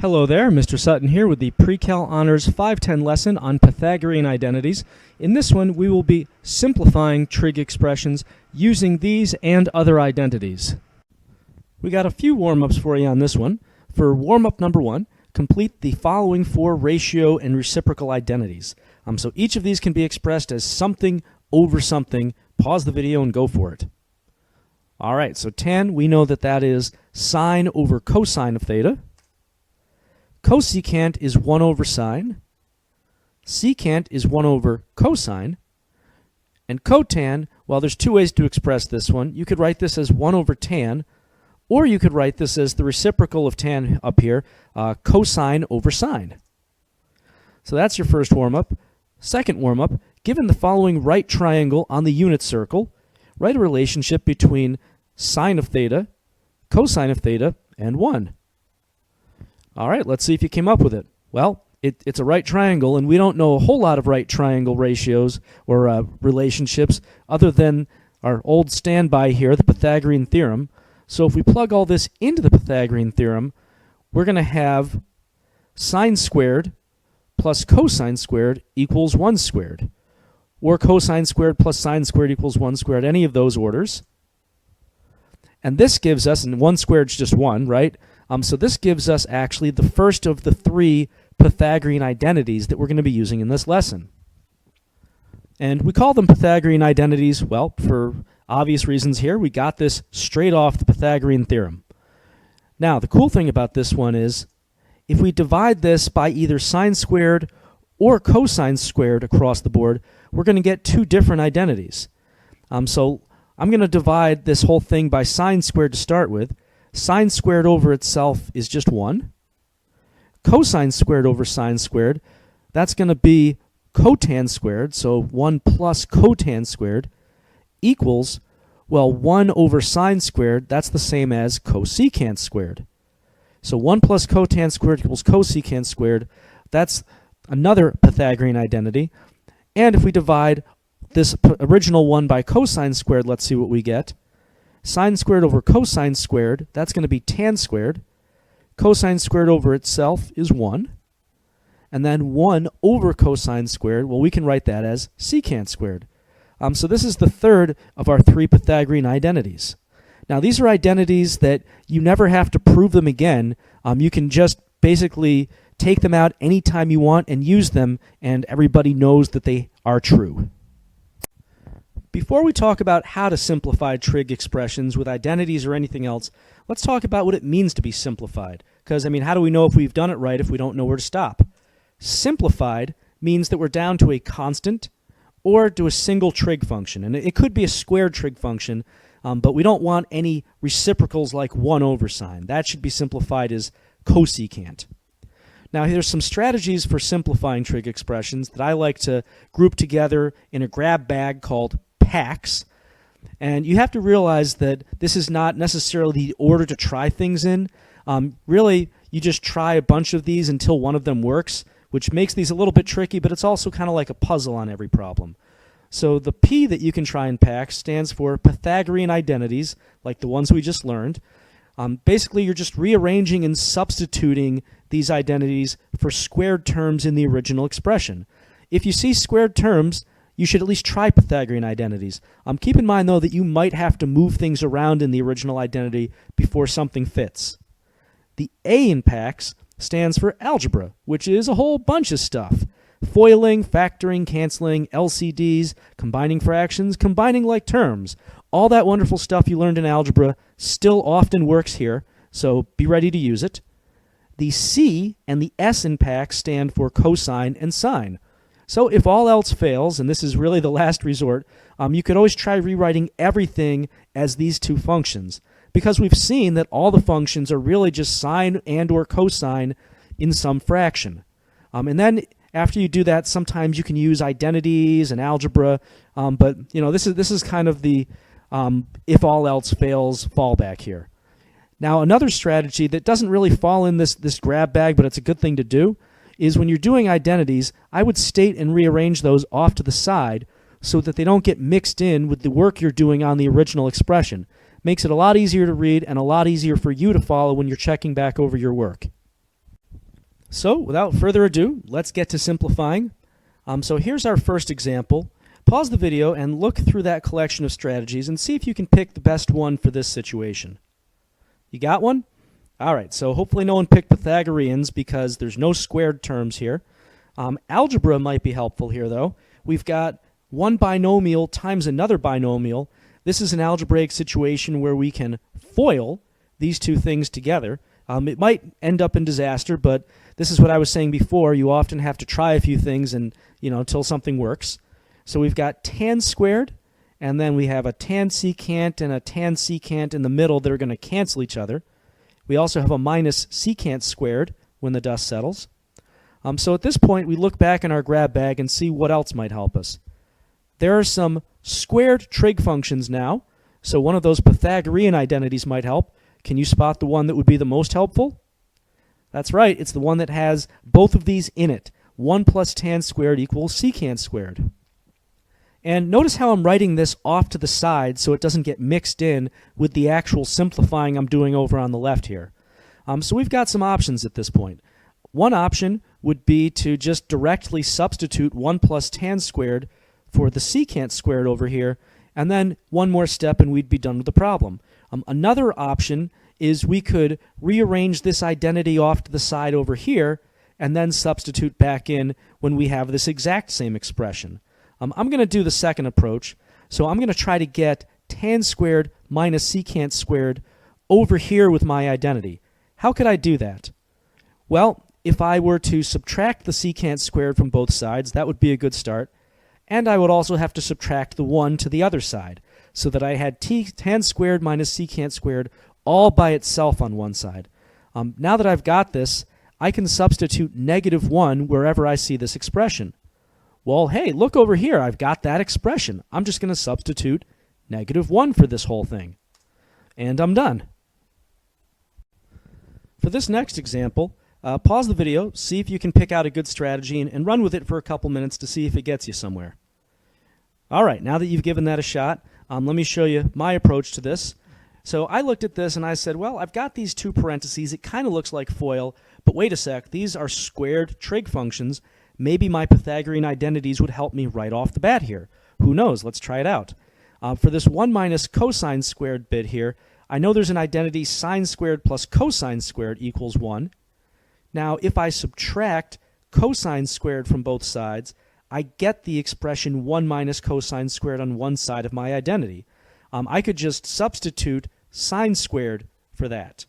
Hello there, Mr. Sutton here with the Pre-Cal Honors 510 lesson on Pythagorean identities. In this one, we will be simplifying trig expressions using these and other identities. We got a few warm-ups for you on this one. For warm-up number 1, complete the following 4 ratio and reciprocal identities. So each of these can be expressed as something over something. Pause the video and go for it. All right, so tan, we know that that is sine over cosine of theta. Cosecant is 1 over sine. Secant is 1 over cosine. And cotan, well, there's 2 ways to express this one. You could write this as 1 over tan, or you could write this as the reciprocal of tan up here, cosine over sine. So that's your first warm-up. Second warm-up, given the following right triangle on the unit circle, write a relationship between sine of theta, cosine of theta, and 1. All right, let's see if you came up with it. Well, it's a right triangle, and we don't know a whole lot of right triangle ratios or relationships other than our old standby here, the Pythagorean theorem. So if we plug all this into the Pythagorean theorem, we're going to have sine squared plus cosine squared equals 1 squared, or cosine squared plus sine squared equals 1 squared, any of those orders. And this gives us, and 1 squared is just 1, right? So this gives us actually the first of the 3 Pythagorean identities that we're going to be using in this lesson. And we call them Pythagorean identities, well, for obvious reasons here. We got this straight off the Pythagorean theorem. Now, the cool thing about this one is, if we divide this by either sine squared or cosine squared across the board, we're going to get 2 different identities. So I'm going to divide this whole thing by sine squared to start with. Sine squared over itself is just 1. Cosine squared over sine squared, that's going to be cotan squared, so 1 plus cotan squared equals, well, 1 over sine squared, that's the same as cosecant squared. So 1 plus cotan squared equals cosecant squared. That's another Pythagorean identity. And if we divide this original one by cosine squared, let's see what we get. Sine squared over cosine squared, that's going to be tan squared. Cosine squared over itself is 1. And then 1 over cosine squared, well, we can write that as secant squared. So this is the third of our 3 Pythagorean identities. Now, these are identities that you never have to prove them again. You can just basically take them out anytime you want and use them, and everybody knows that they are true. Before we talk about how to simplify trig expressions with identities or anything else, let's talk about what it means to be simplified. Because, I mean, how do we know if we've done it right if we don't know where to stop? Simplified means that we're down to a constant or to a single trig function. And it could be a squared trig function, but we don't want any reciprocals like 1 over sine. That should be simplified as cosecant. Now, here's some strategies for simplifying trig expressions that I like to group together in a grab bag called packs. And you have to realize that this is not necessarily the order to try things in. Really, you just try a bunch of these until one of them works, which makes these a little bit tricky, but it's also kind of like a puzzle on every problem. So the P that you can try in packs stands for Pythagorean identities, like the ones we just learned. Basically, you're just rearranging and substituting these identities for squared terms in the original expression. If you see squared terms, you should at least try Pythagorean identities. Keep in mind, though, that you might have to move things around in the original identity before something fits. The A in packs stands for algebra, which is a whole bunch of stuff. Foiling, factoring, canceling, LCDs, combining fractions, combining like terms. All that wonderful stuff you learned in algebra still often works here, so be ready to use it. The C and the S in packs stand for cosine and sine. So if all else fails, and this is really the last resort, you could always try rewriting everything as these 2 functions, because we've seen that all the functions are really just sine and or cosine in some fraction. And then after you do that, sometimes you can use identities and algebra, but you know, this is kind of the if all else fails fallback here. Now, another strategy that doesn't really fall in this grab bag, but it's a good thing to do, is when you're doing identities, I would state and rearrange those off to the side so that they don't get mixed in with the work you're doing on the original expression. Makes it a lot easier to read and a lot easier for you to follow when you're checking back over your work. So without further ado, let's get to simplifying. So here's our first example. Pause the video and look through that collection of strategies and see if you can pick the best one for this situation. You got one? All right, so hopefully no one picked Pythagoreans because there's no squared terms here. Algebra might be helpful here, though. We've got one binomial times another binomial. This is an algebraic situation where we can FOIL these two things together. It might end up in disaster, but this is what I was saying before. You often have to try a few things and, until something works. So we've got tan squared, and then we have a tan secant and a tan secant in the middle that are going to cancel each other. We also have a minus secant squared when the dust settles. So at this point, we look back in our grab bag and see what else might help us. There are some squared trig functions now, so one of those Pythagorean identities might help. Can you spot the one that would be the most helpful? That's right, it's the one that has both of these in it. 1 plus tan squared equals secant squared. And notice how I'm writing this off to the side so it doesn't get mixed in with the actual simplifying I'm doing over on the left here. So we've got some options at this point. One option would be to just directly substitute 1 plus tan squared for the secant squared over here, and then one more step and we'd be done with the problem. Another option is we could rearrange this identity off to the side over here and then substitute back in when we have this exact same expression. I'm going to do the second approach, so I'm going to try to get tan squared minus secant squared over here with my identity. How could I do that? Well, if I were to subtract the secant squared from both sides, that would be a good start, and I would also have to subtract the 1 to the other side, so that I had tan squared minus secant squared all by itself on one side. Now that I've got this, I can substitute -1 wherever I see this expression. Well, hey, look over here. I've got that expression. I'm just going to substitute -1 for this whole thing. And I'm done. For this next example, pause the video, see if you can pick out a good strategy, and run with it for a couple minutes to see if it gets you somewhere. All right, now that you've given that a shot, let me show you my approach to this. So I looked at this and I said, well, I've got these two parentheses. It kind of looks like FOIL, but wait a sec. These are squared trig functions. Maybe my Pythagorean identities would help me right off the bat here. Who knows? Let's try it out. For this 1 minus cosine squared bit here, I know there's an identity sine squared plus cosine squared equals 1. Now, if I subtract cosine squared from both sides, I get the expression 1 minus cosine squared on one side of my identity. I could just substitute sine squared for that.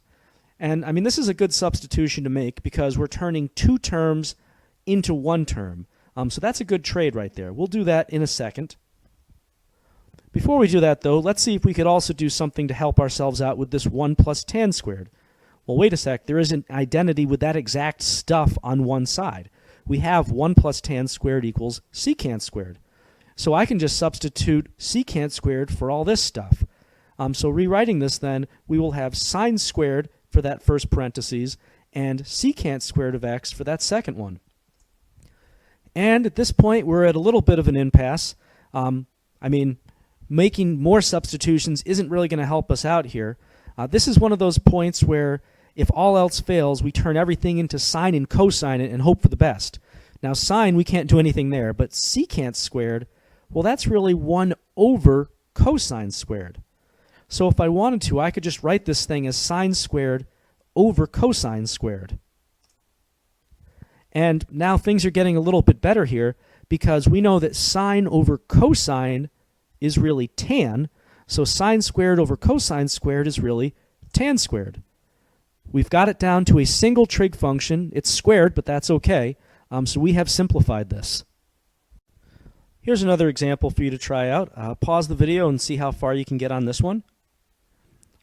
And, I mean, this is a good substitution to make because we're turning two terms into one term. So that's a good trade right there. We'll do that in a second. Before we do that, though, let's see if we could also do something to help ourselves out with this 1 plus tan squared. Well, wait a sec. There is an identity with that exact stuff on one side. We have 1 plus tan squared equals secant squared. So I can just substitute secant squared for all this stuff. So rewriting this then, we will have sine squared for that first parentheses and secant squared of x for that second one. And at this point, we're at a little bit of an impasse. I mean, making more substitutions isn't really going to help us out here. This is one of those points where if all else fails, we turn everything into sine and cosine and hope for the best. Now, sine, we can't do anything there, but secant squared, well, that's really 1 over cosine squared. So if I wanted to, I could just write this thing as sine squared over cosine squared. And now things are getting a little bit better here because we know that sine over cosine is really tan, so sine squared over cosine squared is really tan squared. We've got it down to a single trig function. It's squared, but that's okay. So we have simplified this. Here's another example for you to try out. Pause the video and see how far you can get on this one.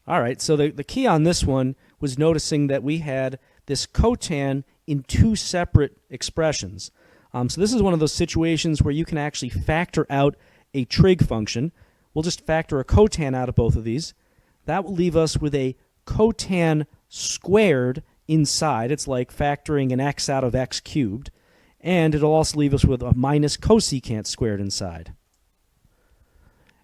All right, so the key on this one was noticing that we had this cotan in two separate expressions. So this is one of those situations where you can actually factor out a trig function. We'll just factor a cotan out of both of these. That will leave us with a cotan squared inside. It's like factoring an x out of x cubed. And it'll also leave us with a minus cosecant squared inside.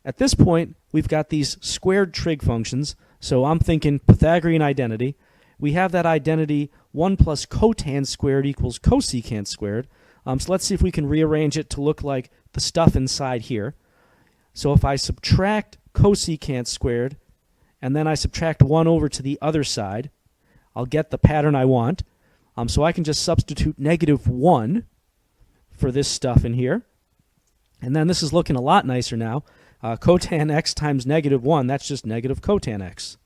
At this point, we've got these squared trig functions. So I'm thinking Pythagorean identity. We have that identity 1 plus cotan squared equals cosecant squared. So let's see if we can rearrange it to look like the stuff inside here. So if I subtract cosecant squared, and then I subtract 1 over to the other side, I'll get the pattern I want. So I can just substitute -1 for this stuff in here. And then this is looking a lot nicer now. Cotan x times -1, that's just negative cotan x.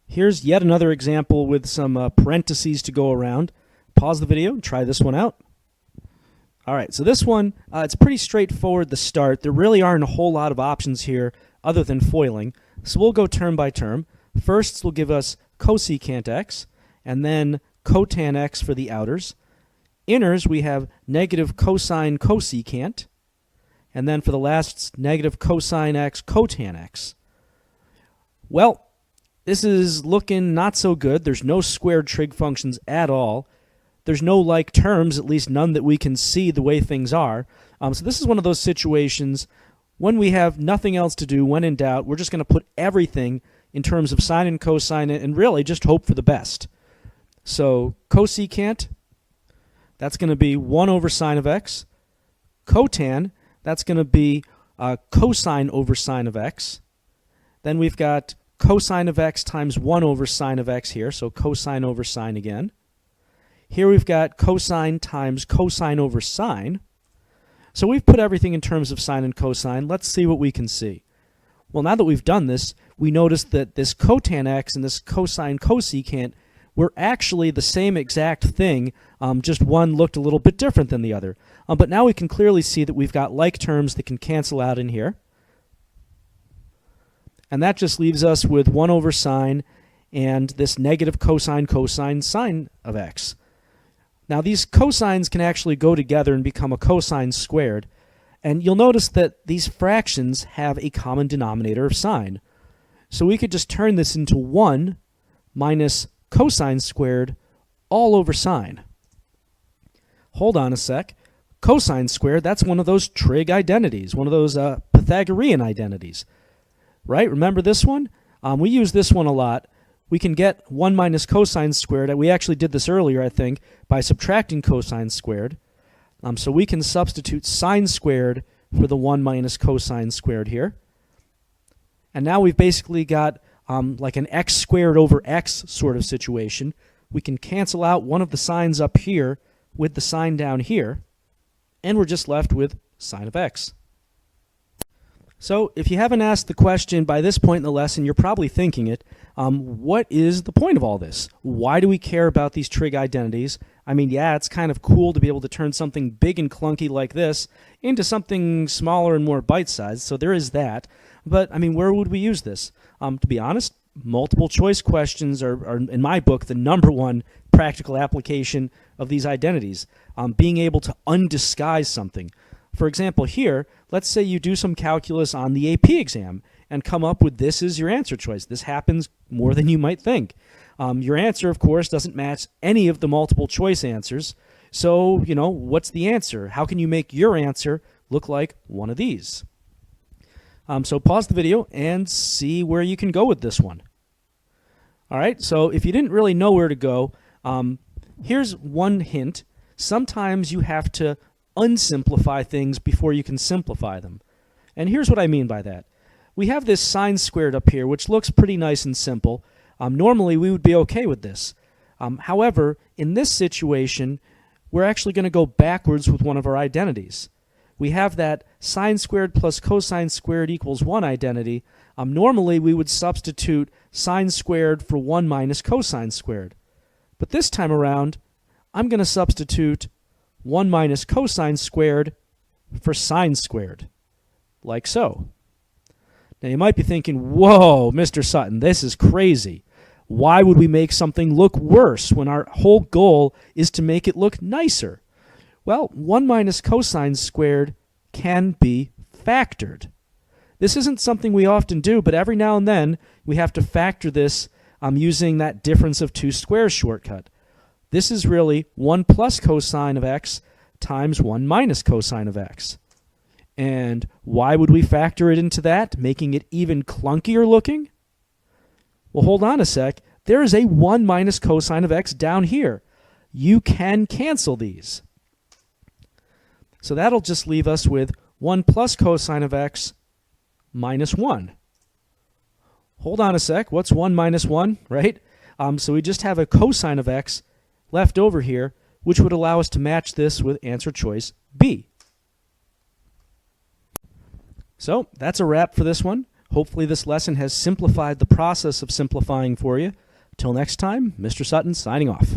Here's yet another example with some parentheses to go around. Pause the video and try this one out. All right, so this one, it's pretty straightforward to start. There really aren't a whole lot of options here other than foiling. So we'll go term by term. First, this will give us cosecant x, and then cotan x for the outers. Inners, we have negative cosine cosecant, and then for the last, negative cosine x cotan x. Well, this is looking not so good. There's no squared trig functions at all. There's no like terms, at least none that we can see the way things are. So this is one of those situations when we have nothing else to do, when in doubt, we're just going to put everything in terms of sine and cosine and really just hope for the best. So cosecant, that's going to be 1 over sine of x. Cotan, that's going to be cosine over sine of x. Then we've got cosine of x times 1 over sine of x here, so cosine over sine again. Here we've got cosine times cosine over sine. So we've put everything in terms of sine and cosine. Let's see what we can see. Well, now that we've done this, we notice that this cotan x and this cosine cosecant were actually the same exact thing, just one looked a little bit different than the other. But now we can clearly see that we've got like terms that can cancel out in here. And that just leaves us with 1 over sine and this negative cosine cosine sine of x. Now these cosines can actually go together and become a cosine squared, and you'll notice that these fractions have a common denominator of sine. So we could just turn this into 1 minus cosine squared all over sine. Hold on a sec. Cosine squared, that's one of those trig identities, one of those Pythagorean identities. Right? Remember this one? We use this one a lot. We can get 1 minus cosine squared. We actually did this earlier, I think, by subtracting cosine squared. So we can substitute sine squared for the 1 minus cosine squared here. And now we've basically got like an x squared over x sort of situation. We can cancel out one of the signs up here with the sign down here, and we're just left with sine of x. So if you haven't asked the question by this point in the lesson, you're probably thinking it. What is the point of all this? Why do we care about these trig identities? I mean, yeah, it's kind of cool to be able to turn something big and clunky like this into something smaller and more bite-sized, so there is that. But, I mean, where would we use this? To be honest, multiple choice questions are, in my book, the #1 practical application of these identities. Being able to undisguise something. For example, here, let's say you do some calculus on the AP exam and come up with this as your answer choice. This happens more than you might think. Your answer, of course, doesn't match any of the multiple choice answers. So, you know, what's the answer? How can you make your answer look like one of these? So pause the video and see where you can go with this one. All right, so if you didn't really know where to go, here's one hint. Sometimes you have to unsimplify things before you can simplify them. And here's what I mean by that. We have this sine squared up here, which looks pretty nice and simple. Normally, we would be okay with this. However, in this situation, we're actually going to go backwards with one of our identities. We have that sine squared plus cosine squared equals 1 identity. Normally, we would substitute sine squared for 1 minus cosine squared. But this time around, I'm going to substitute 1 minus cosine squared for sine squared, like so. Now, you might be thinking, whoa, Mr. Sutton, this is crazy. Why would we make something look worse when our whole goal is to make it look nicer? Well, 1 minus cosine squared can be factored. This isn't something we often do, but every now and then we have to factor this using that difference of two squares shortcut. This is really 1 plus cosine of x times 1 minus cosine of x. And why would we factor it into that, making it even clunkier looking? Well, hold on a sec. there is a 1 minus cosine of x down here. You can cancel these. So that'll just leave us with 1 plus cosine of x minus 1. Hold on a sec. What's 1 minus 1, right? So we just have a cosine of x left over here, which would allow us to match this with answer choice B. So that's a wrap for this one. Hopefully this lesson has simplified the process of simplifying for you. Till next time, Mr. Sutton signing off.